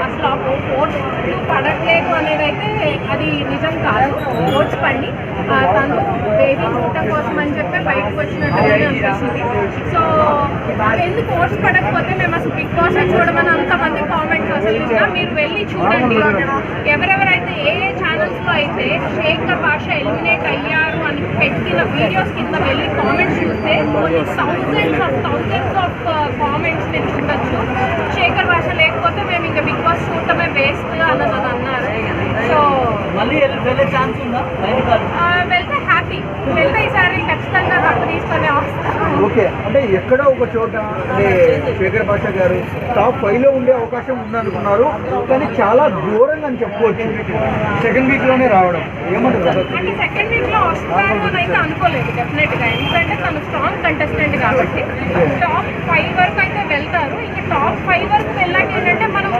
అసలు ఆ ఓట్స్ పడట్లేదు అనేది అయితే అది నిజం కాదు. ఓట్స్ పడి తను బేబీ చూడటం కోసం అని చెప్పి బయటకు వచ్చినట్టుగానే అనిపిస్తుంది. సో ఎందుకు ఓట్స్ పడకపోతే మేము అసలు బిగ్ బాస్ చూడమని అంతమంది కామెంట్స్ అసలు ఇంకా మీరు వెళ్ళి చూడండి. ఎవరెవరైతే ఏ ఛానల్స్లో అయితే శేఖర్ భాష ఎలిమినేట్ అయ్యారు అని పెట్టిన వీడియోస్ కింద వెళ్ళి కామెంట్స్ చూస్తే కొన్ని థౌజండ్స్ ఆఫ్ కామెంట్స్ మీరు చూడొచ్చు. శేఖర్ భాష లేకపోతే మేము ఇంకా బిగ్ బాస్ చూడటమే వేస్ట్ అన్నది అన్నారు. సో వెళ్తే హ్యాపీ, వెళ్తే ఈసారి ఖచ్చితంగా కప్పు తీసుకొని వస్తాను. ఓకే, అంటే ఎక్కడో ఒక చోట అంటే శేఖర్ భాష గారు టాప్ 5లో ఉండే అవకాశం ఉందనుకున్నారు, కానీ చాలా దూరంగా అని చెప్పుకోవచ్చు. సెకండ్ వీక్లోనే రావడం ఏమంటారు? అంటే సెకండ్ వీక్లో వస్తారు అని అయితే అనుకోలేదు డెఫినెట్గా, ఎందుకంటే తను స్ట్రాంగ్ కంటెస్టెంట్ కాబట్టి టాప్ 5 వరకు అయితే వెళ్తారు. ఇంకా టాప్ 5 వరకు వెళ్ళాక ఏంటంటే మనం